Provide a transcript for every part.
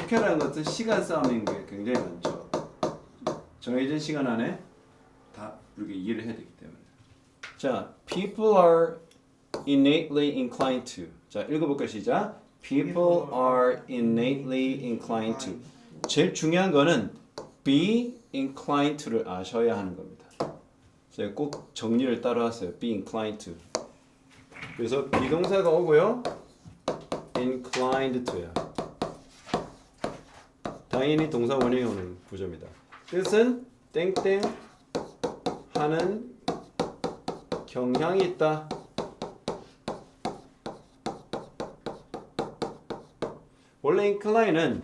목표라는 것은 시간 싸움인 게 굉장히 많죠. 정해진 시간 안에 다 우리가 이해를 해야 되기 때문에. 자, people are innately inclined to. 자, 읽어볼까요? 시작. People are innately inclined to. 제일 중요한 거는 be inclined to를 아셔야 하는 겁니다. 제가 꼭 정리를 따라왔어요. be inclined to. 그래서 비동사가 오고요. inclined to야. 당연히 동사 원형이 오는 구조입니다. 뜻은 땡땡 하는 경향이 있다. 원래 incline은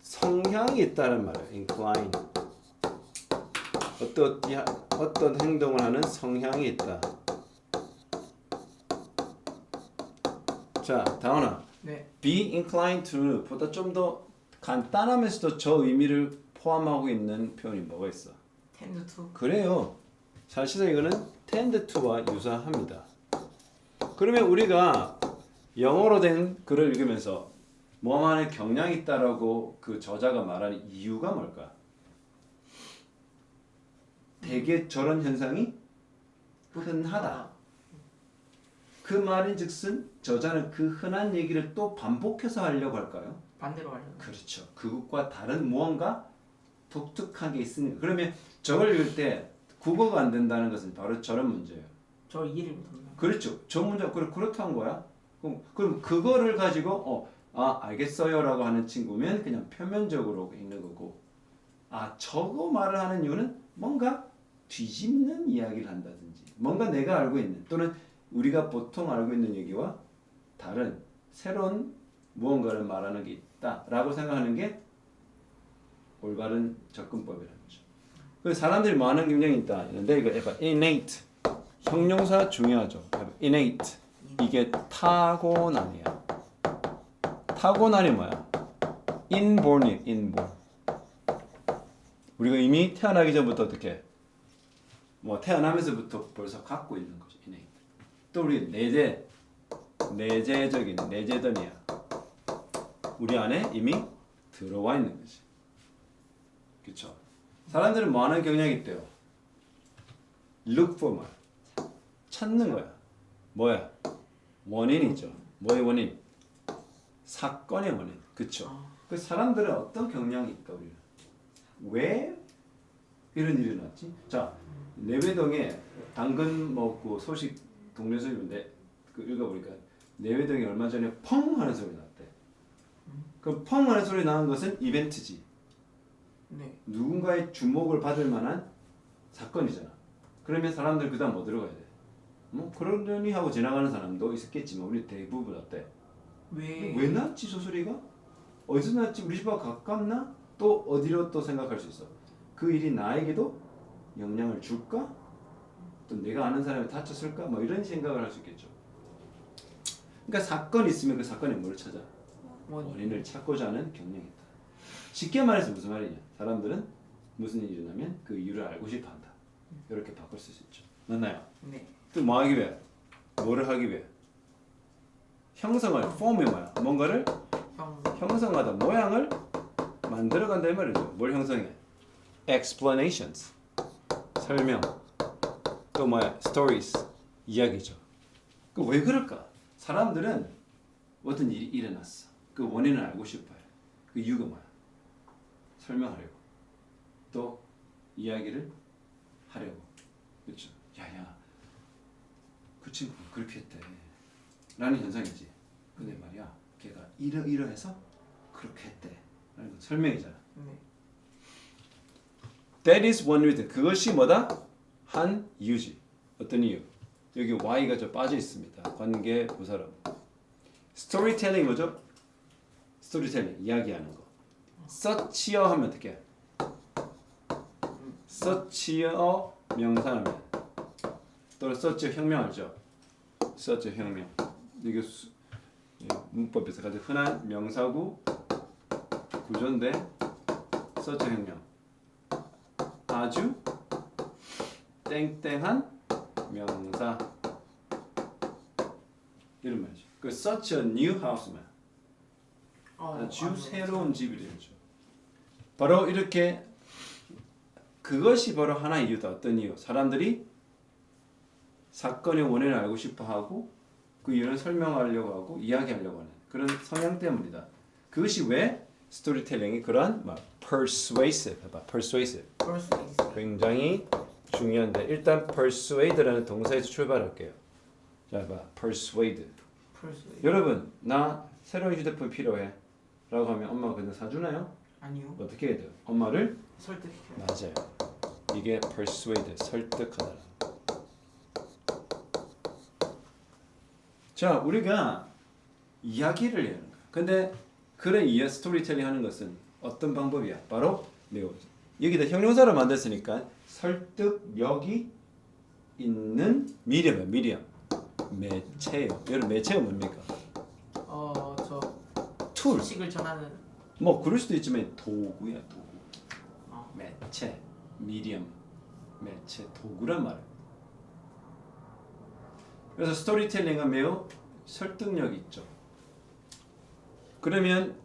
성향이 있다는 말이에요. incline. 어떤 행동을 하는 성향이 있다. 자, 다원아. 네. be inclined to 보다 좀 더 간단하면서도 저 의미를 포함하고 있는 표현이 뭐가 있어? tend to. 그래요. 사실상 이거는 tend to와 유사합니다. 그러면 우리가 영어로 된 글을 읽으면서 뭐만의 경향이 있다라고 그 저자가 말하는 이유가 뭘까? 대개 저런 현상이 흔하다. 그 말인즉슨 저자는 그 흔한 얘기를 또 반복해서 하려고 할까요? 반대로 하려고. 그렇죠. 그것과 다른 무언가 독특한 게 있으니까. 그러면 저걸 읽을 때 국어가 안 된다는 것은 바로 저런 문제예요. 저 이해를 못합니다. 그렇죠. 저 문제 그렇다는 거야. 그럼 그거를 가지고 알겠어요라고 하는 친구면 그냥 표면적으로 읽는 거고, 저거 말을 하는 이유는 뭔가 뒤집는 이야기를 한다든지, 뭔가 내가 알고 있는 또는 우리가 보통 알고 있는 얘기와 다른 새로운 무언가를 말하는 게 있다라고 생각하는 게 올바른 접근법이라는 거죠. 그래서 사람들이 뭐 하는 경향이 있다. 근데 이거 해봐. innate. 형용사 중요하죠. innate. 이게 타고난이야. 타고난이 뭐야? inborn이야. inborn. 우리가 이미 태어나기 전부터 어떻게? 태어나면서부터 벌써 갖고 있는 거죠. innate. 또 우리 내재적인 내재던이야. 우리 안에 이미 들어와 있는 거지. 그렇죠? 사람들은 뭐 하는 경향이 있대요? look for 말. 찾는 거야. 뭐야? 원인이죠. 뭐의 원인? 사건의 원인. 그렇죠? 그 사람들은 어떤 경향이 있다 우리는? 왜 이런 일이 났지? 자, 내외동에 당근 먹고 소식 동네 소리인데 그 읽어보니까 내외동에 얼마 전에 펑 하는 소리 났대. 그 펑 하는 소리 나는 것은 이벤트지. 네. 누군가의 주목을 받을 만한 사건이잖아. 그러면 사람들 그다음 뭐 들어가야 돼? 그러려니 하고 지나가는 사람도 있었겠지만 우리 대부분 어때? 왜 났지 저 소리가? 어디서 났지? 우리 집하고 가깝나? 또 어디로 또 생각할 수 있어. 그 일이 나에게도 영향을 줄까? 또 내가 아는 사람이 다쳤을까? 이런 생각을 할 수 있겠죠. 그러니까 사건이 있으면 그 사건의 뭐를 찾아? 원인을 찾고자 하는 경향이 있다. 쉽게 말해서 무슨 말이냐? 사람들은 무슨 일이 일어나면 그 이유를 알고 싶어 한다. 이렇게 바꿀 수 있죠. 맞나요? 네. 또 뭐 하기 위해? 뭐를 하기 위해? 형성을, 폼이 뭐야? 뭔가를 형성하다, 모양을 만들어간다 이 말이죠. 뭘 형성해? explanations, 설명. 또 뭐야? stories, 이야기죠. 그 왜 그럴까? 사람들은 어떤 일이 일어났어. 그 원인을 알고 싶어요. 그 이유가 뭐야? 설명하려고. 또 이야기를 하려고. 그렇죠? 야야, 그 친구가 그렇게 했대. 라는 현상이지. 근데 말이야, 걔가 이러해서 그렇게 했대. 라는 건 설명이잖아. 네. That is one reason. 그것이 뭐다? 한 이유지. 어떤 이유? 여기 Y가 저 빠져 있습니다. 관계 부사로. Storytelling 뭐죠? Storytelling, 이야기하는 거. Such여 하면 어떻게? Such여 명사하면 또는 Such 혁명 알죠? Such 혁명. 이게 문법에서 가장 흔한 명사구 구조인데 Such 혁명. 아주 땡땡한 명사 이런 말이죠. 그 such a new house만 아주 새로운 집이 되죠. 바로 이렇게 그것이 바로 하나의 이유다. 어떤 이유? 사람들이 사건의 원인을 알고 싶어하고 그 이유를 설명하려고 하고 이야기하려고 하는 그런 성향 때문이다. 그것이 왜 스토리텔링이 그러한 막 persuasive, 해봐. persuasive. 굉장히 중요한데 일단 persuade라는 동사에서 출발할게요. 자, 봐, persuade. 여러분, 나 새로운 휴대폰 필요해. 라고 하면 엄마가 그냥 사주나요? 아니요. 어떻게 해야 돼요? 엄마를 설득해요. 맞아요. 이게 persuade, 설득하다. 자, 우리가 이야기를 해야 하는 거야. 근데 그런 스토리텔링 하는 것은 어떤 방법이야? 바로 매우 여기다 형용사를 만들었으니까 설득력이 있는 미디엄이야. 미디엄. 매체요. 여러분 매체가 뭡니까? 저 툴. 소식을 전하는. 뭐 그럴 수도 있지만 도구야. 도구. 어. 매체. 미디엄. 매체 도구란 말이야. 그래서 스토리텔링은 매우 설득력이 있죠. 그러면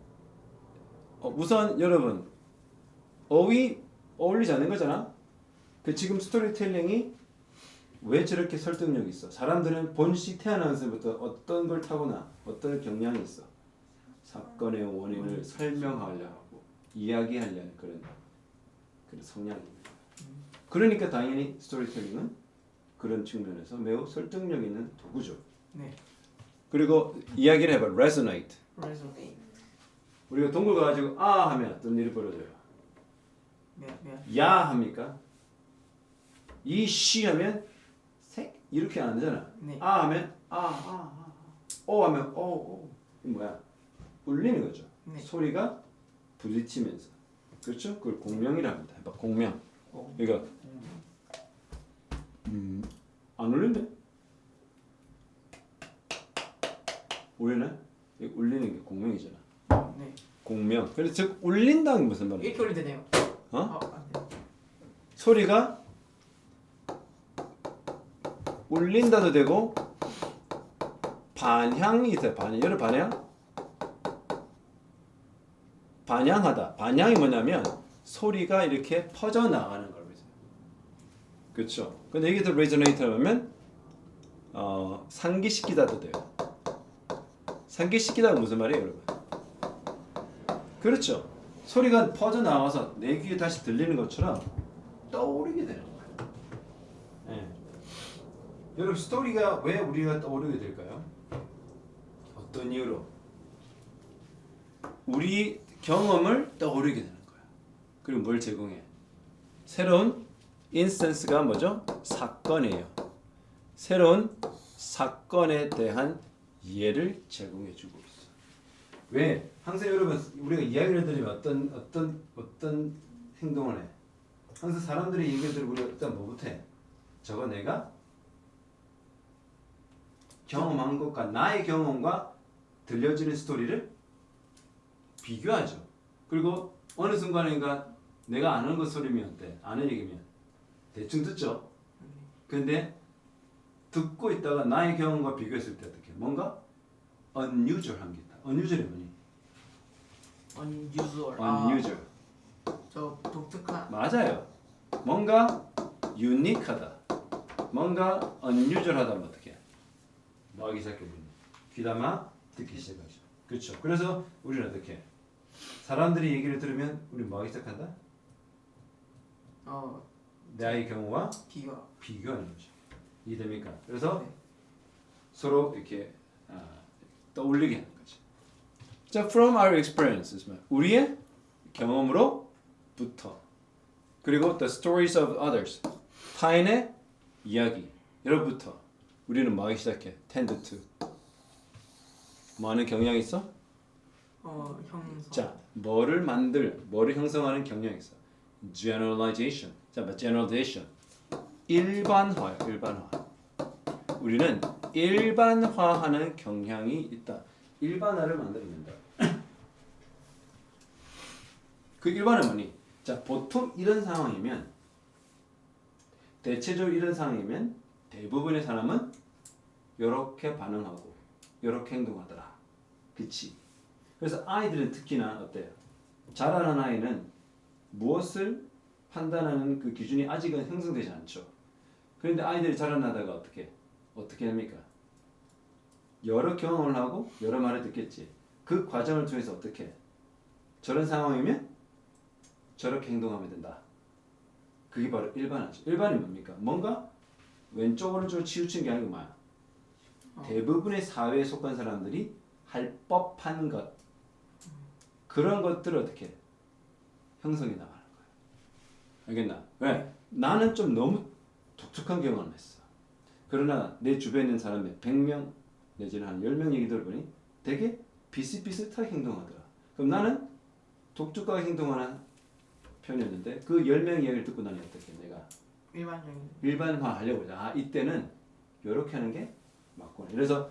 우선 여러분 어휘 어울리지 않는 거잖아. 그 지금 스토리텔링이 왜 저렇게 설득력이 있어? 사람들은 본시 태어나면서부터 어떤 걸 타고나 어떤 경향이 있어. 사건의 원인을 설명하려 하고 이야기하려는 그런 성향입니다. 그러니까 당연히 스토리텔링은 그런 측면에서 매우 설득력 있는 도구죠. 네. 그리고 이야기를 해봐. resonate. resonate. 우리가 동굴 가가지고 아 하면 어떤 일이 벌어져요? 야 합니까? 이씨 하면 색 이렇게 안 되잖아. 네. 아 하면 오 하면 오. 이 뭐야? 울리는 거죠. 네. 소리가 부딪히면서. 그렇죠? 그걸 공명이라 합니다. 해봐. 공명. 그러니까 안 울리네? 울리네? 울리는 게 공명이잖아. 네. 공명. 그래서 즉 울린다는 게 무슨 말이야? 이렇게 울리되네요. 어? 네. 소리가 울린다도 되고 반향이 있어요. 반향. 여러 반향? 반향하다. 반향이 뭐냐면 소리가 이렇게 퍼져 나가는 걸. 그렇죠. 근데 여기서 resonate 하면 상기시키다도 돼요. 상기시키다가 무슨 말이에요, 여러분? 그렇죠. 소리가 퍼져 나와서 내 귀에 다시 들리는 것처럼 떠오르게 되는 거예요. 네. 여러분 스토리가 왜 우리가 떠오르게 될까요? 어떤 이유로? 우리 경험을 떠오르게 되는 거야. 그리고 뭘 제공해? 새로운 인스턴스가 뭐죠? 사건이에요. 새로운 사건에 대한 이해를 제공해주고 있어. 왜? 항상 여러분 우리가 이야기를 들으면 어떤 행동을 해? 항상 사람들이 얘기를 들으면 우리가 일단 뭐부터 해? 저거 내가 경험한 것과 나의 경험과 들려지는 스토리를 비교하죠. 그리고 어느 순간인가 내가 아는 것 소리면 어때? 아는 얘기면 대충 듣죠. 근데 듣고 있다가 나의 경험과 비교했을 때 어떻게? 뭔가 unusual한 게 있다. unusual이 뭐니? unusual. 저 독특한. 맞아요. 뭔가 유니크하다. 뭔가 unusual하다면 어떻게? 뭐하기 시작해보니? 귀담아 듣기 시작하죠. 그렇죠. 그래서 우리는 어떻게? 사람들이 얘기를 들으면 우리 뭐하기 시작한다? 나의 경우와 비교하는 거죠. 이해됩니까? 그래서 네. 서로 이렇게 떠올리게 하는 거죠. 자, from our experiences, 우리의 경험으로부터 그리고 the stories of others, 타인의 이야기로부터 우리는 뭐 하기 시작해? tend to 뭐 하는 경향이 있어? 형성. 자, 뭐를 형성하는 경향이 있어? generalization. 자, generalization. 일반화요. 일반화. 우리는 일반화하는 경향이 있다. 일반화를 만들어낸다. 그 일반은 뭐니? 자, 보통 이런 상황이면 대체적으로 이런 상황이면 대부분의 사람은 이렇게 반응하고 이렇게 행동하더라. 그치? 그래서 아이들은 특히나 어때요? 자라는 아이는 무엇을 판단하는 그 기준이 아직은 형성되지 않죠. 그런데 아이들이 자라나다가 어떻게 합니까? 여러 경험을 하고 여러 말을 듣겠지. 그 과정을 통해서 어떻게 저런 상황이면 저렇게 행동하면 된다. 그게 바로 일반화죠. 일반이 뭡니까? 뭔가 왼쪽 오른쪽으로 치우친 게 아니고 뭐야? 대부분의 사회에 속한 사람들이 할 법한 것 그런 것들을 어떻게 형성해 나가는 거야. 알겠나? 왜? 나는 좀 너무 독특한 경험을 했어. 그러나 내 주변에 있는 사람의 100명 내지는 한 10명 얘기 들어보니 되게 비슷비슷하게 행동하더라. 그럼 나는 독특하게 행동하는 편이었는데 그 10명 이야기를 듣고 나니 어떻게 내가 일반적인. 일반화 하려고 하자. 아 이때는 이렇게 하는 게 맞구나. 그래서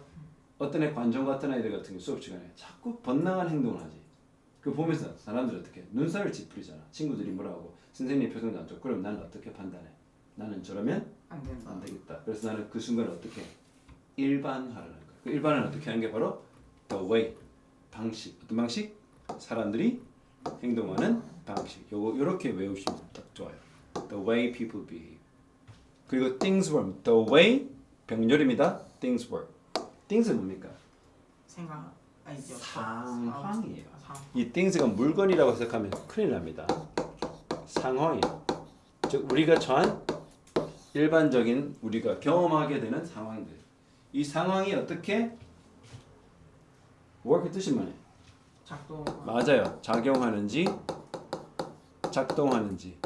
어떤 애 관종 같은 아이들 같은 게 수업 시간에 자꾸 번당한 행동을 하지. 그 보면서 사람들이 어떻게 눈살을 찌푸리잖아. 친구들이 뭐라 하고 선생님 표정도 안 좋고 그럼 나는 어떻게 판단해? 나는 저러면 안 된다. 안 되겠다. 그래서 나는 그 순간에 어떻게 일반화를 하는 거야. 그 일반화를 어떻게 하는 게 바로 the way 방식. 어떤 방식? 사람들이 행동하는 방식. 요렇게 외우시면 딱 좋아요. The way people behave. 그리고 things work. The way 병렬입니다. things work. things은 뭡니까? 생각 아니죠. 상황이에요. 상황. 이 things가 물건이라고 해석하면 큰일 납니다. 상황이에요. 즉 우리가 처한 일반적인 우리가 경험하게 되는 상황들. 이 상황이 어떻게 work 뜻이 뭐냐? 작동. 맞아요. 작용하는지 작동하는지.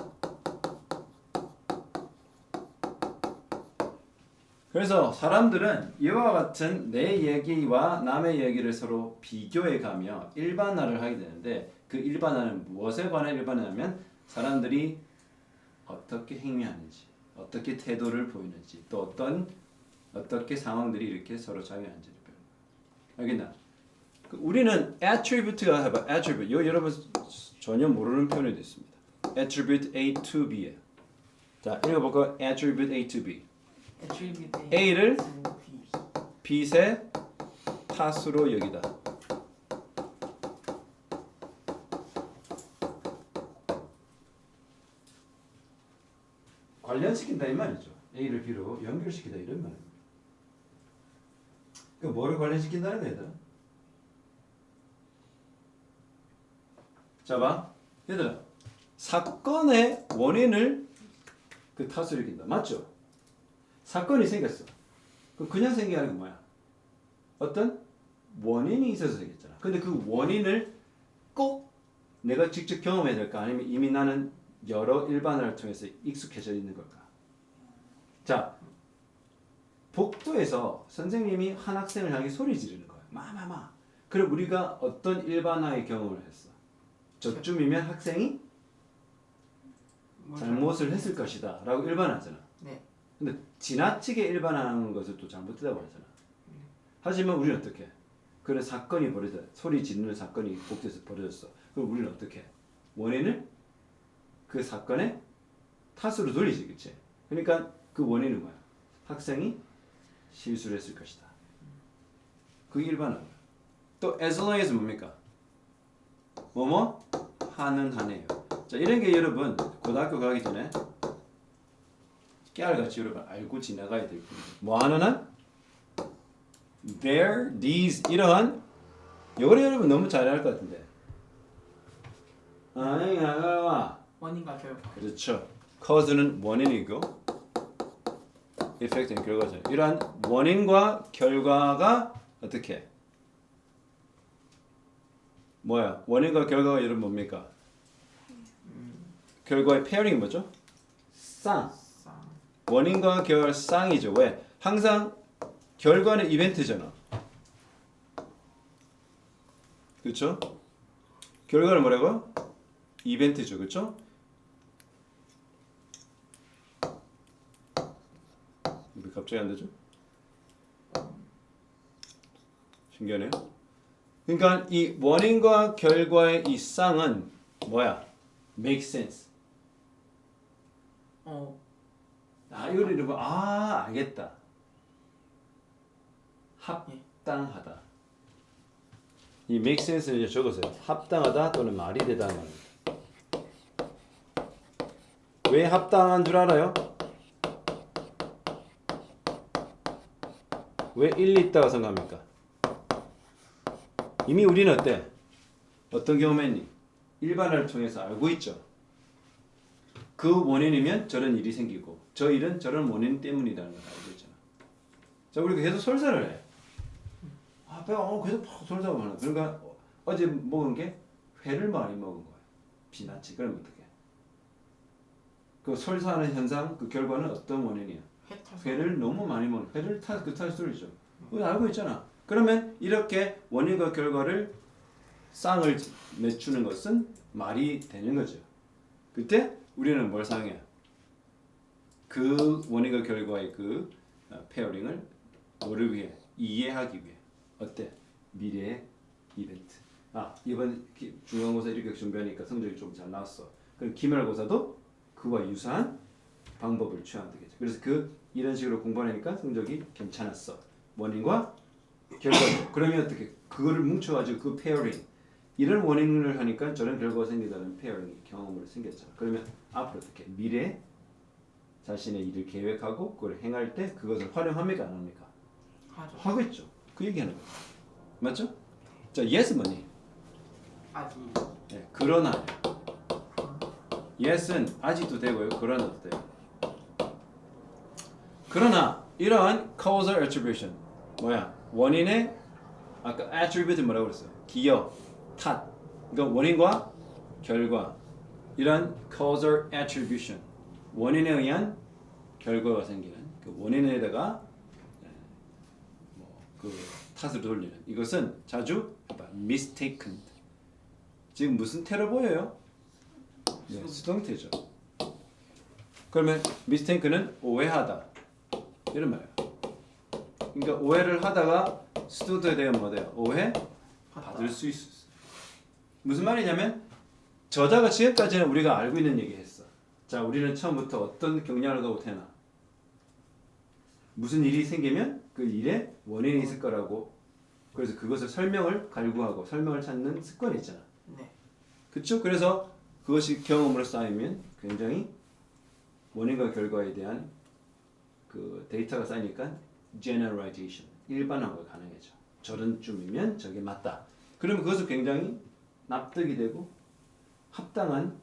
그래서 사람들은 이와 같은 내 얘기와 남의 얘기를 서로 비교해 가며 일반화를 하게 되는데 그 일반화는 무엇에 관한 일반화냐면 사람들이 어떻게 행위하는지, 어떻게 태도를 보이는지, 또 어떻게 상황들이 이렇게 서로 작용하는지를 배우는 거예요. 알겠나? 우리는 attribute가 해봐. attribute. 이거 여러분 전혀 모르는 표현이 됐습니다. attribute A to B예요. 자, 읽어볼까? attribute A to B. attribute A를 B. B의 탓으로 여기다. 관련시킨다 이 말이죠. A를 B로 연결시키다 이런 말입니다. 그 뭐를 관련시킨다는 거야, 얘들아? 자, 봐. 얘들아. 사건의 원인을 그 탓으로 여긴다. 맞죠? 사건이 생겼어. 그냥 생긴 게 아니고 뭐야? 어떤 원인이 있어서 생겼잖아. 근데 그 원인을 꼭 내가 직접 경험해야 될까? 아니면 이미 나는 여러 일반화를 통해서 익숙해져 있는 걸까? 자, 복도에서 선생님이 한 학생을 향해 소리 지르는 거야. 마마마. 그럼 우리가 어떤 일반화의 경험을 했어? 저쯤이면 학생이 잘못을 했을 것이다 라고 일반화하잖아. 네. 근데 지나치게 일반화하는 것을 또 잘못되다고 하잖아. 하지만 우리는 어떻게 해? 그런 사건이 벌어져 소리 지르는 사건이 복도에서 벌어졌어. 그럼 우리는 어떻게 해? 원인을 그 사건의 탓으로 돌리지, 그치? 그러니까 그 원인은 뭐야? 학생이 실수를 했을 것이다. 그게 일반화야. 또 as long as 뭡니까? 뭐뭐 하는 한해요. 자, 이런 게 여러분 고등학교 가기 전에 깨알같이 여러분 알고 지나가야 될 겁니다. 뭐 하는 한? there, these 이러한 요거를 여러분 너무 잘 알 것 같은데. 원인과 결과. 그렇죠. cause는 원인이고 effect는 결과죠. 이러한 원인과 결과가 어떻게? 뭐야? 원인과 결과가 여러분 뭡니까? 결과의 페어링이 뭐죠? 쌍. 원인과 결쌍이죠. 왜? 항상 결과는 이벤트잖아. 그렇죠? 결과는 뭐라고? 이벤트죠. 그렇죠? 왜 갑자기 안 되죠? 신기하네요. 그러니까 이 원인과 결과의 이 쌍은 뭐야? make sense. 이걸 이러면 알겠다. 합당하다. 이 make sense는 이제 적으세요. 합당하다 또는 말이 되다는 말입니다. 왜 합당한 줄 알아요? 왜 일리 있다고 생각합니까? 이미 우리는 어때? 어떤 경험했니? 일반화를 통해서 알고 있죠. 그 원인이면 저런 일이 생기고 저 일은 저런 원인 때문이라는 걸 알고 있잖아. 자, 우리가 계속 설사를 해. 아, 배가 계속 설사가 많아. 그러니까 어제 먹은 게 회를 많이 먹은 거야. 지나치. 그럼 어떡해? 그 설사하는 현상 그 결과는 어떤 원인이야? 회를 너무 많이 먹는 회를 탓을 소리죠. 그거 알고 있잖아. 그러면 이렇게 원인과 결과를 쌍을 맺추는 것은 말이 되는 거죠. 그때 우리는 뭘 사용해요? 그 원인과 결과의 그 페어링을 뭐를 위해? 이해하기 위해. 어때? 미래의 이벤트. 아, 이번 중간고사 이렇게 준비하니까 성적이 좀 잘 나왔어. 그럼 기말고사도 그와 유사한 방법을 취하면 되겠죠. 그래서 이런 식으로 공부하니까 성적이 괜찮았어. 원인과 결과죠. 그러면 어떻게? 그거를 뭉쳐가지고 그 페어링. 이런 원인을 하니까 저런 결과가 생기다는 페어링 경험으로 생겼잖아. 그러면 앞으로 어떻게? 미래 자신의 일을 계획하고 그걸 행할 때 그것을 활용합니까? 안 합니까? 하겠죠. 그 얘기하는 거예요. 맞죠? 자, yes 뭐니? 아직. 네, 그러나. yes은 아직도 되고요. 그러나도 돼요. 그러나 이러한 causal attribution 뭐야? 원인의 아까 attribute 뭐라고 그랬어요? 기여, 탓. 그러니까 원인과 결과. 이런 causal attribution 원인에 의한 결과가 생기는 그 원인에다가 그 탓을 돌리는 이것은 자주 mistaken. 지금 무슨 태로 보여요? 네, 수동태죠. 그러면 mistaken은 오해하다 이런 말이에요. 그러니까 오해를 하다가 수동태에 대한 뭐 돼요? 오해 받을 수 있었어. 무슨 말이냐면 저자가 지금까지는 우리가 알고 있는 얘기했어. 자, 우리는 처음부터 어떤 경향을 가고 태어나 무슨 일이 생기면 그 일에 원인이 있을 거라고. 그래서 그것을 설명을 갈구하고 설명을 찾는 습관이 있잖아. 네. 그렇죠? 그래서 그것이 경험으로 쌓이면 굉장히 원인과 결과에 대한 그 데이터가 쌓이니까 generalization 일반화가 가능해져. 저런 쯤이면 저게 맞다. 그러면 그것을 굉장히 납득이 되고 합당한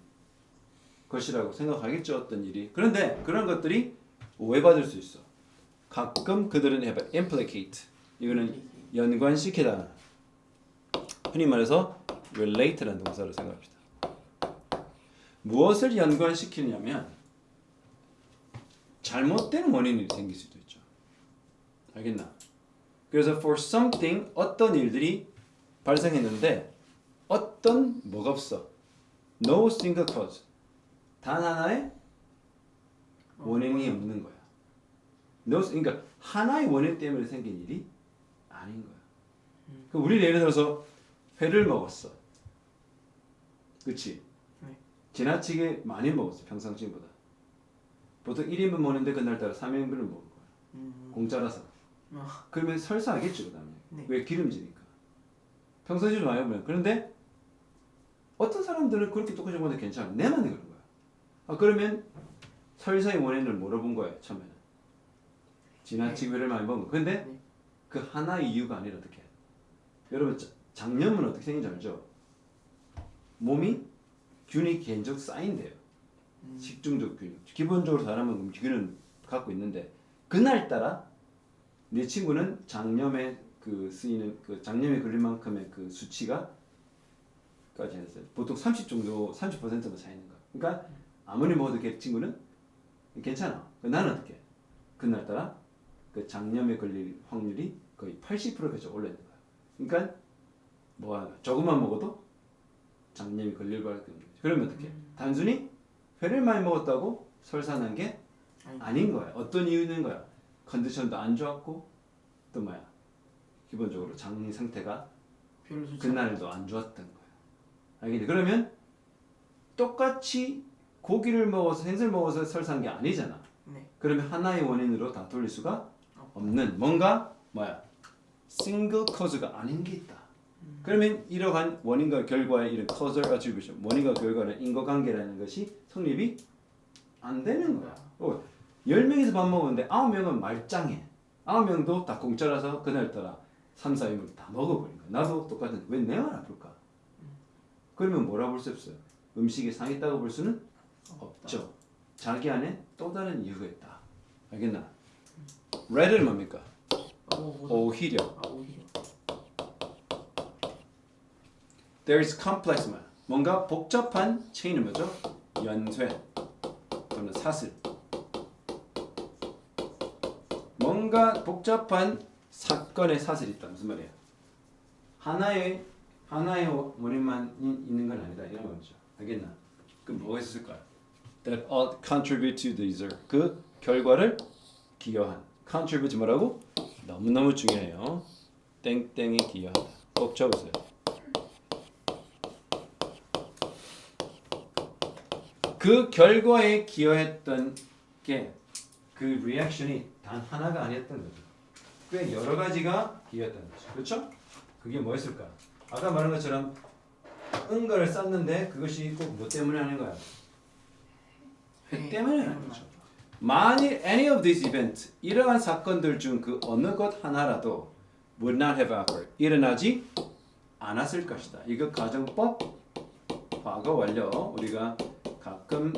것이라고 생각하겠죠. 어떤 일이. 그런데 그런 것들이 오해받을 수 있어. 가끔 그들은 have implicate. 이거는 연관시키다. 흔히 말해서 relate라는 동사로 생각합시다. 무엇을 연관시키냐면 잘못된 원인이 생길 수도 있죠. 알겠나? 그래서 for something 어떤 일들이 발생했는데 어떤 뭐가 없어. No single cause. 단 하나의 원인이 없는 거야. No, 그러니까 하나의 원인 때문에 생긴 일이 아닌 거야. 그럼 우리는 예를 들어서 회를 먹었어. 그치? 네. 지나치게 많이 먹었어. 평상시보다. 보통 1인분 먹는데 그날따라 3인분을 먹은 거야. 공짜라서. 그러면 설사하겠죠. 그 다음에. 네. 왜? 기름지니까. 평상시도 많이 먹으면. 그런데 어떤 사람들은 그렇게 똑같이 먹는데 괜찮아. 내만 그런 거야. 아, 그러면 설사의 원인을 물어본 거야. 처음에는. 지나치게 회를 많이 먹은 거. 근데 네. 그 하나의 이유가 아니라 어떻게 해? 여러분 장염은 어떻게 생긴지 알죠? 몸이 균이 계속 쌓인대요. 식중독 균. 기본적으로 사람은 균은 갖고 있는데 그날따라 내 친구는 장염에 그 쓰이는 그 장염에 걸릴 만큼의 그 수치가 까지 했어요. 보통 30 정도 30%도 차 있는 거야. 그러니까 아무리 먹어도 걔 친구는 괜찮아. 나는 어떻게 해? 그날따라 그 장염에 걸릴 확률이 거의 80%까지 올라있는 거야. 그러니까 뭐 조금만 먹어도 장염이 걸릴 수밖에 없는 거지. 그러면 어떻게? 단순히 회를 많이 먹었다고 설사난 게 아닌 거야. 어떤 이유는 거야. 컨디션도 안 좋았고 또 뭐야? 기본적으로 장 상태가 그날도 안 좋았던 거야. 알겠니? 그러면 똑같이 고기를 먹어서 생선을 먹어서 설사한 게 아니잖아. 네. 그러면 하나의 원인으로 다 돌릴 수가 없는 뭔가 뭐야? 싱글 커즈가 아닌 게 있다. 그러면 이러한 원인과 결과의 이런 causal attribution, 원인과 결과는 인과관계라는 것이 성립이 안 되는 거야. 10명이서 밥 먹었는데 9명은 말짱해. 9명도 다 공짜라서 그날따라 3, 4인분 다 먹어버린 거야. 나도 똑같은 왜 내만 아플까? 그러면 뭐라 볼 수 없어요. 음식이 상했다고 볼 수는 없죠. 자기 안에 또 다른 이유가 있다. 알겠나? red는 뭡니까? 오히려. 오히려. There is complex 말. 뭔가 복잡한 체인은 뭐죠? 연쇄 또는 사슬. 뭔가 복잡한 사건의 사슬이 있다. 무슨 말이야? 하나의 원인만 있는 건 아니다. 이런 거죠. 알겠나? 그럼 뭐가 있을까요? That all contribute to the result. 그 결과를 기여한. contribute 뭐라고? 너무너무 중요해요. 땡땡이 기여하다. 꼭 적으세요. 그 결과에 기여했던 게 그 리액션이 단 하나가 아니었던 거죠. 꽤 여러 가지가 기여했던 거죠. 그렇죠? 그게 뭐였을까? 아까 말한 것처럼 응가를 쌓는데 그것이 꼭 뭐 때문에 하는 거야? 해 때문에 하는 거죠. 만일 any of these events, 이러한 사건들 중 그 어느 것 하나라도 would not have occurred, 일어나지 않았을 것이다. 이거 가정법 과거 완료 우리가 가끔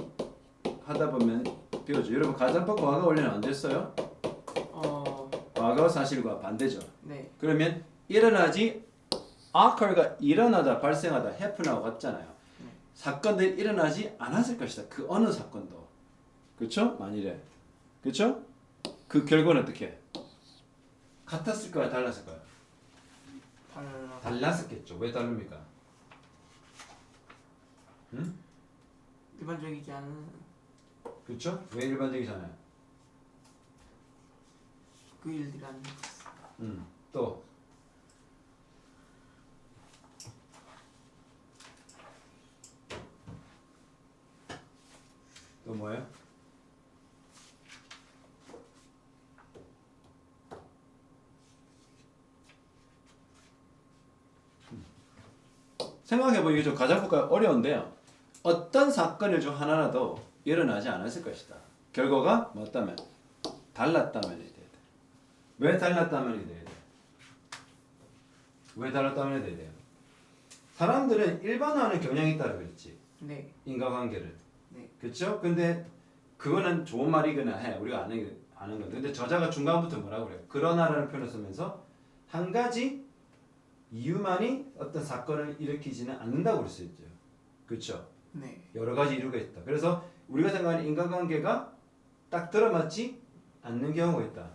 하다 보면 배우죠. 여러분 가정법 과거 완료는 안 됐어요? 과거 사실과 반대죠. 네. 그러면 일어나지 occur가 일어나다 발생하다 happen하고 같잖아요. 사건들이 일어나지 않았을 것이다. 그 어느 사건도. 그렇죠? 만일에. 그렇죠? 그 결과는 어떻게? 같았을까요? 달랐을까요? 달랐었겠죠. 왜 다릅니까? 응? 일반적이지 않은 그렇죠? 왜 일반적이잖아요. 그 일들이 아닌 또 뭐예요? 생각해보면 이게 좀 가정법과 어려운데요. 어떤 사건을 좀 하나라도 일어나지 않았을 것이다. 결과가 뭐였다면? 달랐다면이 돼야 돼. 왜 달랐다면이 돼야 돼? 왜 달랐다면이 돼야 돼요? 사람들은 일반화하는 경향이 있다고 그랬지. 네. 인과관계를. 네. 그렇죠? 근데 그거는 좋은 말이거나 해. 우리가 아는 건데. 근데 저자가 중간부터 뭐라고 그래요? 그러나라는 표현을 쓰면서 한 가지 이유만이 어떤 사건을 일으키지는 않는다고 그럴 수 있죠. 그렇죠? 네. 여러 가지 이유가 있다. 그래서 우리가 생각하는 인간관계가 딱 들어맞지 않는 경우가 있다.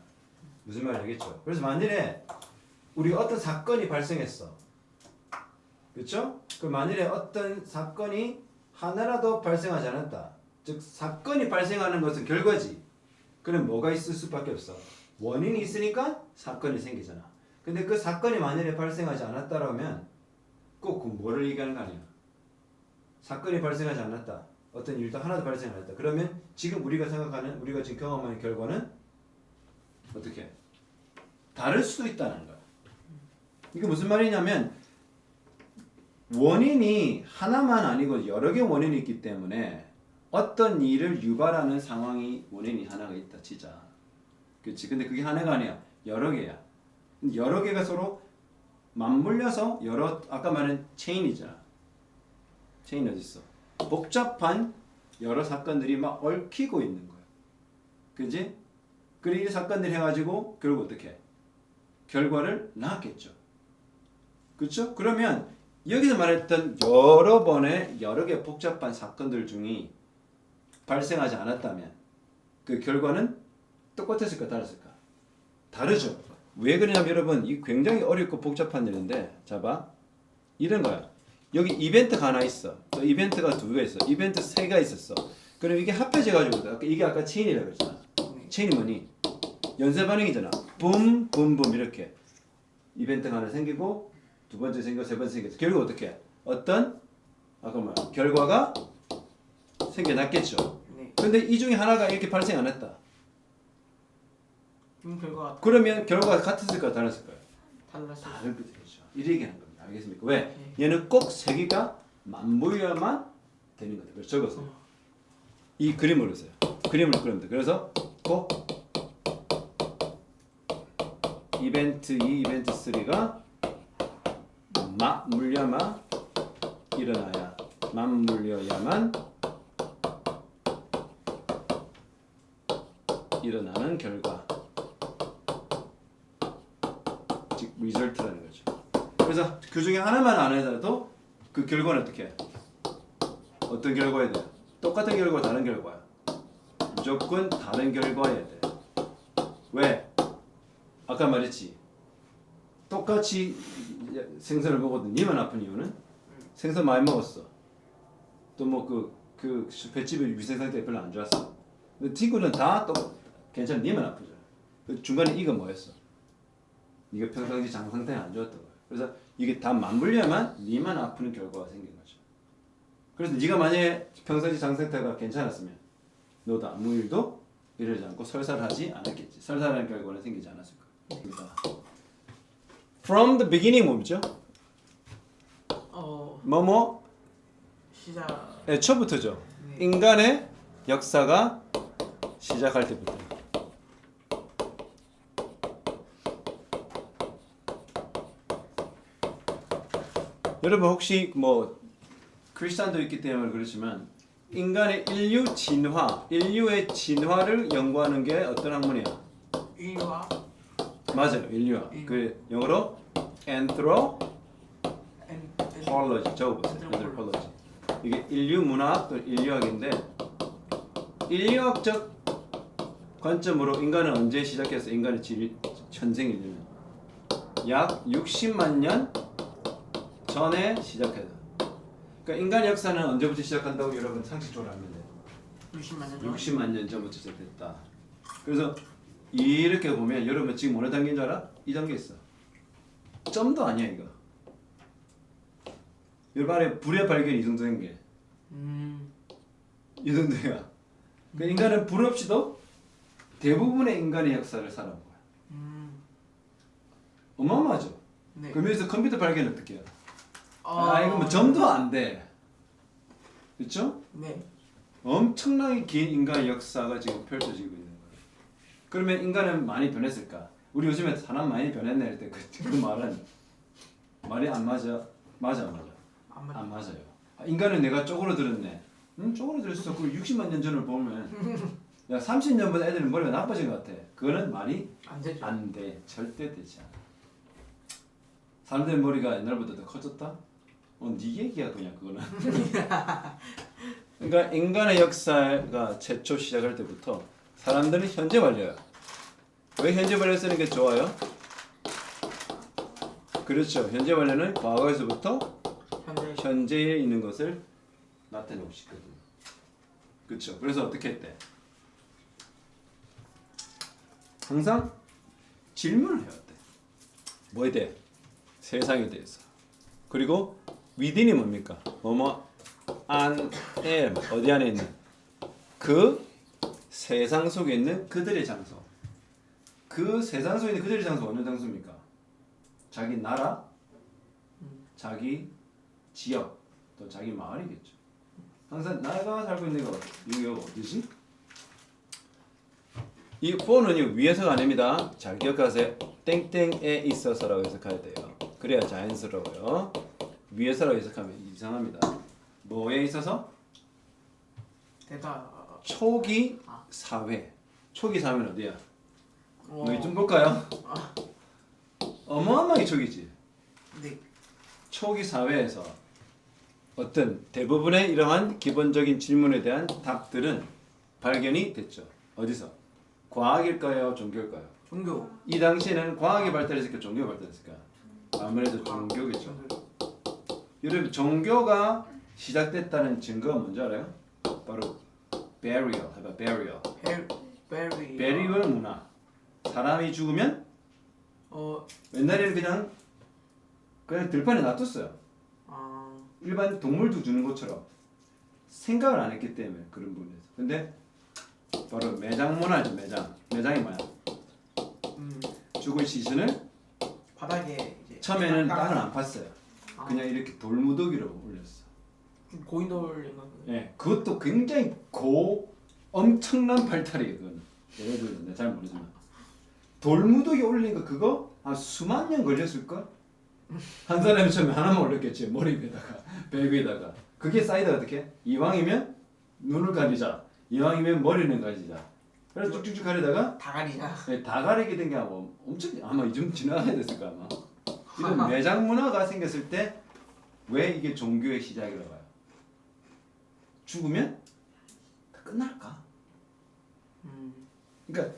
무슨 말인지 알겠죠? 그래서 만일에 우리가 어떤 사건이 발생했어. 그렇죠? 그 만일에 어떤 사건이 하나라도 발생하지 않았다. 즉 사건이 발생하는 것은 결과지. 그럼 뭐가 있을 수밖에 없어. 원인이 있으니까 사건이 생기잖아. 근데 그 사건이 만일에 발생하지 않았다라면 꼭 그 뭐를 얘기하는 거 아니야. 사건이 발생하지 않았다. 어떤 일도 하나도 발생 안 했다. 그러면 지금 우리가 생각하는 우리가 지금 경험하는 결과는 어떻게? 다를 수도 있다는 거야. 이게 무슨 말이냐면 원인이 하나만 아니고 여러 개 원인이 있기 때문에 어떤 일을 유발하는 상황이 원인이 하나가 있다 치자. 그렇지? 근데 그게 하나가 아니야. 여러 개야. 여러 개가 서로 맞물려서 여러 아까 말한 체인이잖아. 체인 어디 있어? 복잡한 여러 사건들이 막 얽히고 있는 거야. 그지? 그리고 이 사건들이 해가지고 결국 어떻게? 결과를 낳았겠죠. 그렇죠? 그러면 여기서 말했던 여러 번의 여러 개 복잡한 사건들 중에 발생하지 않았다면 그 결과는 똑같았을까 달랐을까? 다르죠. 왜 그러냐면 여러분 이 굉장히 어렵고 복잡한 일인데 자봐 이런 거야. 여기 이벤트가 하나 있어. 또 이벤트가 두 개가 있어. 이벤트 세 개가 있었어. 그럼 이게 합해져 가지고 이게 아까 체인이라고 했잖아. 체인이 뭐니? 연쇄 반응이잖아. 붐, 붐, 붐 이렇게 이벤트가 하나 생기고 두 번째 생기고 세 번째 생겼어. 결국 어떻게? 어떤 아까 뭐 결과가 생겨났겠죠. 네. 근데 이 중에 하나가 이렇게 발생 안 했다. 결과가 그러면 결과가 같았을까 달랐을까요? 달랐어요. 다를 거죠. 이렇게 하는 겁니다. 알겠습니까? 왜? 얘는 꼭 세 개가 맞모여야만 되는 거다. 그래서 적어서 이 그림을 그렸어요. 그림을 그립니다. 그래서 꼭 이벤트 2, 이벤트 3가 맞물려야만 일어나야 맞물려야만 일어나는 결과 즉 리절트라는 거죠. 그래서 그 중에 하나만 안 해도 그 결과는 어떻게 해? 어떤 결과야 돼? 똑같은 결과 다른 결과야. 무조건 다른 결과야 돼. 왜? 아까 말했지. 똑같이 생선을 먹어도 니만 아픈 이유는 생선 많이 먹었어. 또 뭐 그 횟집의 위생 상태가 별로 안 좋았어. 근데 친구는 다 또 괜찮아. 니만 아프잖아. 그 중간에 이거 뭐였어? 네가 평상시 장 상태가 안 좋았던 거야. 그래서 이게 다 맞물려야만 니만 아프는 결과가 생긴 거죠. 그래서 네가 만약에 평상시 장 상태가 괜찮았으면 너도 아무 일도 이러지 않고 설사하지 않았겠지. 설사하는 결과는 생기지 않았을 거야. From the beginning 뭐죠? 뭐뭐 시작. 애초부터죠. 네. 인간의 역사가 시작할 때부터. 여러분 혹시 뭐 크리스찬도 있기 때문에 그렇지만 인간의 인류의 진화를 연구하는 게 어떤 학문이야? 인류와 맞아요, 인류학. 그 영어로 anthropology 적어보세요. anthropology. 이게 인류 문학 또 인류학인데 인류학적 관점으로 인간은 언제 시작해서 인간의 현생 인류는 약 60만 년 전에 시작해서. 그러니까 인간 역사는 언제부터 시작한다고 여러분 상식적으로 알면 돼요. 60만 년 전. 60만 년 전부터 시작됐다. 그래서 이렇게 보면 여러분 지금 어느 단계인 줄 알아? 이 단계 있어. 점도 아니야 이거. 여러분 안에 불의 발견이 이 정도 된 게. 이 정도야. 그 인간은 불 없이도 대부분의 인간의 역사를 살아온 거야. 어마어마하죠. 네. 그러면서 컴퓨터 발견 어떻게 해요? 이거 뭐 점도 안 돼. 그렇죠? 네. 엄청나게 긴 인간의 역사가 지금 펼쳐지고 있는 거예요. 그러면 인간은 많이 변했을까? 우리 요즘에 사람 많이 변했네 할 때 그 말은 말이 안 맞아. 맞아 안 맞아? 안 맞아요. 인간은 내가 쪼그러들었네. 쪼그러들었어. 그 60만 년 전을 보면 야 30년보다 애들은 머리가 나빠진 것 같아. 그거는 말이 안 되죠. 안 돼. 절대 되지 않아. 사람들 머리가 옛날보다 더 커졌다? 네 얘기야 그냥 그거는. 그러니까 인간의 역사가 최초 시작할 때부터 사람들은 현재 완료야. 왜 현재 완료 쓰는 게 좋아요? 그렇죠. 현재 완료는 과거에서부터 현재에 있는 것을 나타내고 싶거든요. 그렇죠. 그래서 어떻게 했대? 항상 질문을 해왔대. 뭐에 대해? 세상에 대해서. 그리고 within이 뭡니까? 뭐뭐 안에 어디 안에 있는 그 세상 속에 있는 그들의 장소. 그 세상 속에 있는 그들의 장소 어느 장소입니까? 자기 나라, 자기 지역, 또 자기 마을이겠죠. 항상 내가 살고 있는 거 이게 어디지? 이 for는 위에서가 아닙니다. 잘 기억하세요. 땡땡에 있어서라고 해석해야 돼요. 그래야 자연스러워요. 위에서라고 해석하면 이상합니다. 뭐에 있어서? 초기 사회. 초기 사회는 어디야? 여기 좀 볼까요? 어마어마하게 초기지. 네. 초기 사회에서 어떤 대부분의 이러한 기본적인 질문에 대한 답들은 발견이 됐죠. 어디서? 과학일까요? 종교일까요? 종교. 이 당시에는 과학이 발달했을까? 종교가 발달했을까? 아무래도 종교겠죠. 여러분 종교가 시작됐다는 증거가 뭔지 알아요? 바로 burial. 해봐 burial. burial 문화. 사람이 죽으면 옛날에는 그냥 들판에 놔뒀어요. 일반 동물도 주는 것처럼 생각을 안 했기 때문에 그런 부분에서. 근데 바로 매장 문화죠. 매장이 뭐야? 죽은 시신을 바닥에 이제 처음에는 땅을 안 팠어요. 그냥 이렇게 돌무더기로 올렸어. 고인돌인가 그. 예, 그것도 굉장히 엄청난 발달이에요. 그거는 예를 들어 내가 잘 모르지만 돌무더기 올린 거 그거 한 수만 년 걸렸을 걸. 한 사람이 처음에 하나만 올렸겠지. 머리 위에다가 배 위에다가. 그게 쌓이다 어떻게? 이왕이면 눈을 가리자. 이왕이면 머리는 가리자. 그래서 쭉쭉쭉 가리다가 다 가리자. 예, 다 가리게 된 게 엄청 아마 이 정도 지나가야 됐을 거야 아마. 이런 매장 문화가 생겼을 때 왜 이게 종교의 시작이라고 봐요? 죽으면 다 끝날까? 그러니까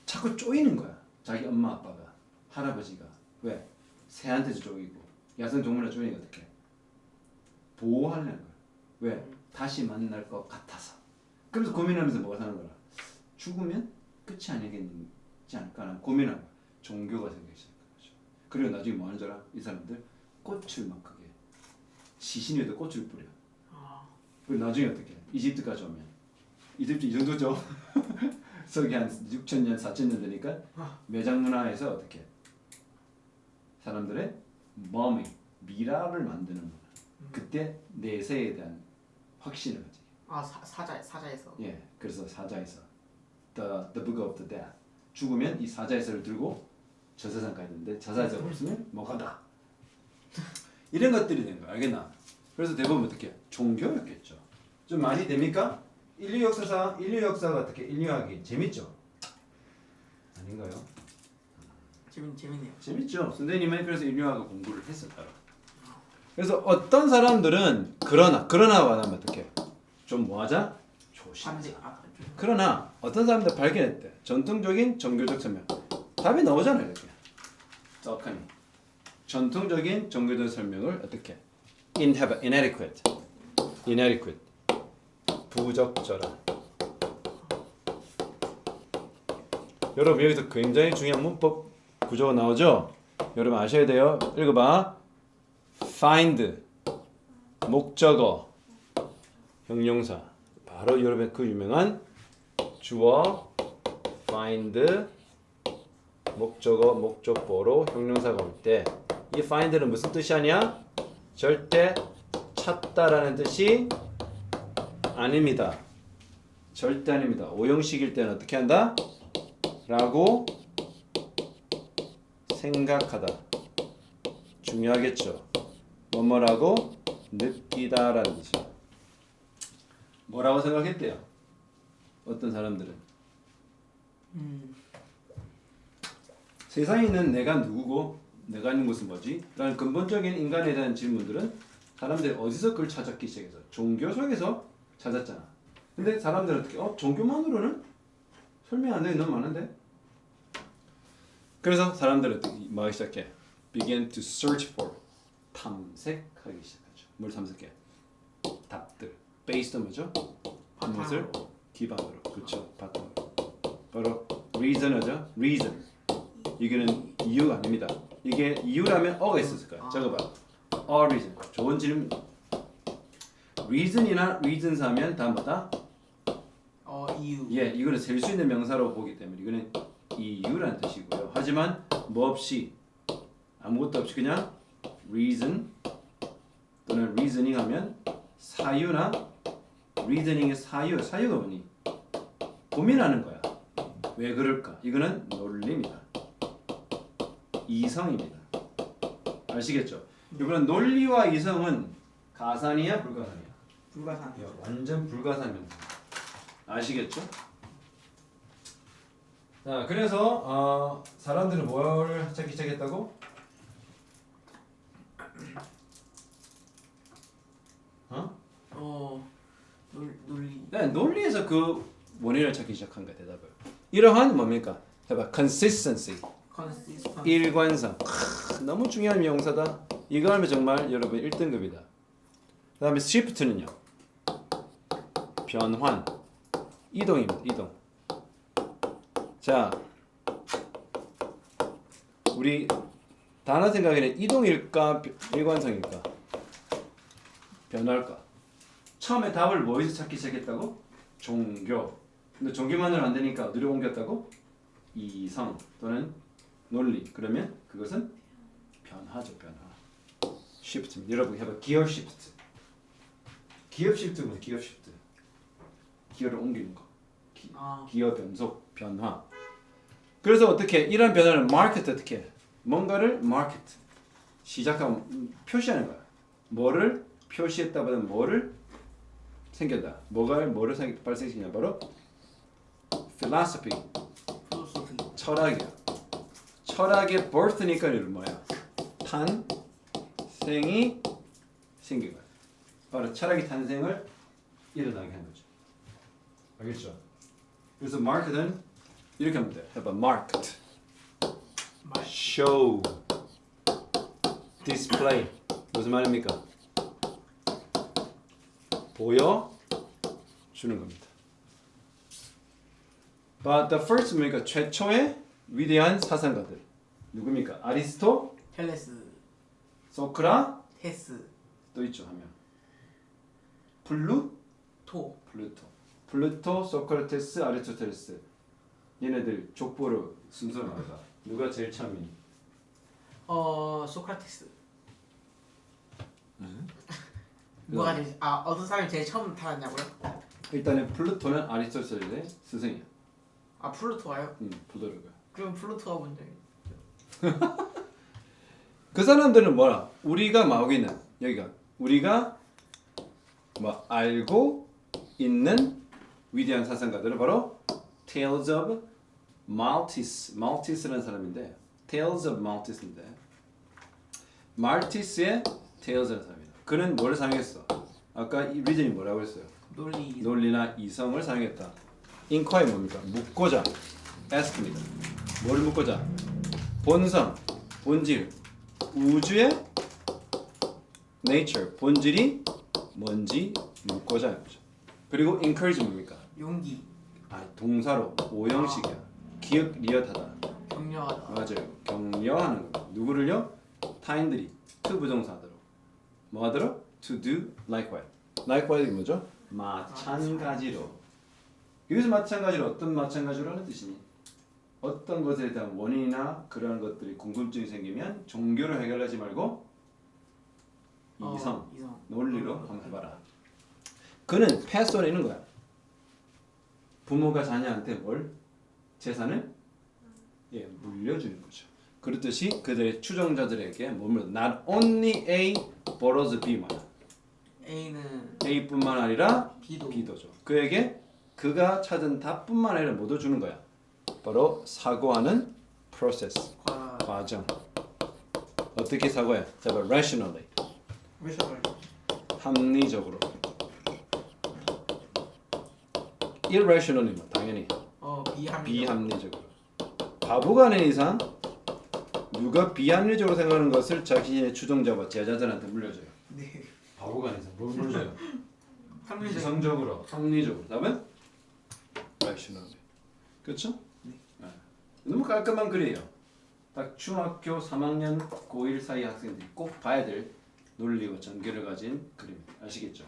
자꾸 쪼이는 거야. 자기 엄마 아빠가 할아버지가 왜? 새한테도 쪼이고 야생 동물에 쪼이니까 어떻게? 보호하려는 거야. 왜? 다시 만날 것 같아서. 그래서 고민하면서 뭐가 사는 거야? 죽으면 끝이 아니겠지 않을까라는 고민하고 종교가 생기기 시작한 거죠. 그리고 나중에 뭐 하는 줄 알아? 이 사람들 꽃을 막 크게 시신에도 꽃을 뿌려. 그리고 나중에 어떻게? 이집트까지 오면 이집트 이 정도죠. 서기 한 6,000년, 4,000년 되니까 매장 문화에서 어떻게? 사람들의 미라를 만드는 문화. 그때 내세에 대한 확신을 가지. 사자에서. 예, 그래서 사자에서 the book of the dead. 죽으면 이 사자에서를 들고 저 세상 가야 되는데 저 사자가 없으면 못 간다. 이런 것들이 되는 거야, 알겠나? 그래서 대부분 어떻게? 종교였겠죠. 좀 많이 됩니까? 인류 역사가 어떻게? 인류학이 재밌죠? 아닌가요? 재밌네요. 재밌죠. 선생님은 그래서 인류학을 공부를 했었다. 그래서 어떤 사람들은 그러나 말하면 어떻게? 좀 뭐하자? 조심하자. 그러나 어떤 사람들 발견했대. 전통적인 종교적 설명. 답이 나오잖아요, 이렇게. 떡하니. 전통적인 종교적 설명을 어떻게? inadequate. 부적절한. 여러분 여기서 굉장히 중요한 문법 구조가 나오죠? 여러분 아셔야 돼요. 읽어봐. find 목적어 형용사. 바로 여러분 그 유명한 주어 find 목적어 목적보로 형용사가 올 때 이 find는 무슨 뜻이 아니야? 절대 찾다라는 뜻이 아닙니다. 절대 아닙니다. 오형식일 때는 어떻게 한다? 라고 생각하다. 중요하겠죠. 뭐뭐라고 느끼다라는 뜻이에요. 뭐라고 생각했대요? 어떤 사람들은 세상에 있는 내가 누구고 내가 있는 곳은 뭐지? 라는 근본적인 인간에 대한 질문들은 사람들이 어디서 그걸 찾았기 시작해서 종교 속에서 찾았잖아. 근데 사람들은 어떻게 종교만으로는 설명 안 되는 게 너무 많은데? 그래서 사람들은 뭐 하기 시작해? begin to search for 탐색하기 시작하죠. 뭘 탐색해? 답들. based 뭐죠? 무엇을 기반으로. 그렇죠. 바탕으로. 바로 reason이죠. reason. 이거는 이유가 아닙니다. 이게 이유라면 어가 있었을 거야. 적어봐. a reason. 좋은 질문. reason이나 reasons 하면 다 뭐다? 이유. 예, 이거는 셀 수 있는 명사로 보기 때문에 이거는 이유라는 뜻이고요. 하지만 뭐 없이 아무것도 없이 그냥 reason 또는 reasoning 하면 사유나 reasoning의 사유가 뭐니? 고민하는 거야. 왜 그럴까? 이거는 논리입니다. 이성입니다. 아시겠죠? 이거는 논리와 이성은 가산이야 불가산이야? 불가산. 완전 불가산입니다. 아시겠죠? 자, 그래서 사람들은 뭘 찾기 시작했다고? 논리. 네, 논리에서 그 원인을 찾기 시작한 거야, 대답을. 이러한 뭡니까? 해봐, consistency. 일관성. 너무 중요한 명사다. 이거 하면 정말 여러분 1등급이다. 그 다음에 shift는요. 변환. 이동입니다. 이동. 자, 우리 단어 생각에는 이동일까 일관성일까? 변할까? 처음에 답을 뭐에서 찾기 시작했다고? 종교. 근데 종교만으로 안 되니까 어디로 옮겼다고? 이성 또는 논리. 그러면 그것은 변화죠, 변화. shift. 여러분 해봐. 기어 shift. 기어 shift는 기어 shift. 기어를 옮기는 거. 기어 변속, 변화. 그래서 어떻게 이런 변화를 market 어떻게 해? 뭔가를 market 시작하면 표시하는 거야. 뭐를 표시했다보다 뭐를 생겼다. 뭐를 발생시키냐 바로 philosophy. 필로소피. 철학이야. 철학의 birth니까 이름 뭐야? 탄생이 생긴 거야. 바로 철학의 탄생을 일어나게 한 거죠. 알겠죠? 그래서 market은 이렇게 하면 돼. 해봐. market, show, display. 무슨 말입니까? 보여 주는 겁니다. But the first 뭡니까? 최초의 위대한 사상가들 누굽니까? 아리스토, 텔레스. 소크라, 테스. 또 있죠 하면 토. 플루토, 소크라테스, 아리스토텔레스. 얘네들 족보로 순서로 나온다. 누가 제일 처음이니? 소크라테스. 누가 제일 어떤 사람이 제일 처음 타았냐고요? 일단은 플루토는 아리스토텔레스의 스승이야. 플루토가요? 플루토가. 그럼 플루토가 먼저. 그 사람들은 뭐라? 우리가 마오기는 여기가 우리가 뭐 알고 있는 위대한 사상가들은 바로 Tales of Malthus. Malthus라는 사람인데 Tales of Malthus인데 말티스의 Tales라는 사람이다. 그는 뭐를 사용했어? 아까 이 리전이 뭐라고 했어요? 논리나 이성을 사용했다. 인quiry 뭡니까? 묻고자 ask입니다. 뭐를 묻고자? 본성, 본질, 우주의 nature, 본질이 뭔지 묻고자 하는 거죠. 그리고 encourage 뭡니까? 용기. 동사로 오형식이야. 기억 리엇하다. 격려하다. 맞아요. 격려하는 거. 누구를요? 타인들이 to 부정사하도록. 뭐 하도록? To do likewise. likewise 뭐죠? 마찬가지로. 여기서 마찬가지로 어떤 마찬가지로라는 뜻이니? 어떤 것에 대한 원인이나 그러한 것들이 궁금증이 생기면 종교로 해결하지 말고 이성, 논리로 한번 해봐라. 그는 패스원에 있는 거야. 부모가 자녀한테 뭘? 재산을 물려주는 거죠. 그렇듯이 그들의 추종자들에게 뭐를 not only A but also B만. A는 A뿐만 아니라 B도. B도죠. 그에게 그가 찾은 답뿐만 아니라 뭐도 주는 거야. 바로 사고하는 process. 과정. 어떻게 사고해? 자, rationally. 합리적으로. irrationally 뭐 당연히 비합리적으로. 바보가 아닌 이상 누가 비합리적으로 생각하는 것을 자신의 추종자와 제자들한테 물려줘요. 네. 바보가 아닌 이상 뭘 물려줘요? 합리적. 이성적으로, 합리적으로. 다음은 rationally. 그렇죠? 네. 너무 깔끔한 글이에요. 딱 중학교 3학년 고1 사이 학생들이 꼭 봐야 될 논리와 전개를 가진 그림입니다. 아시겠죠?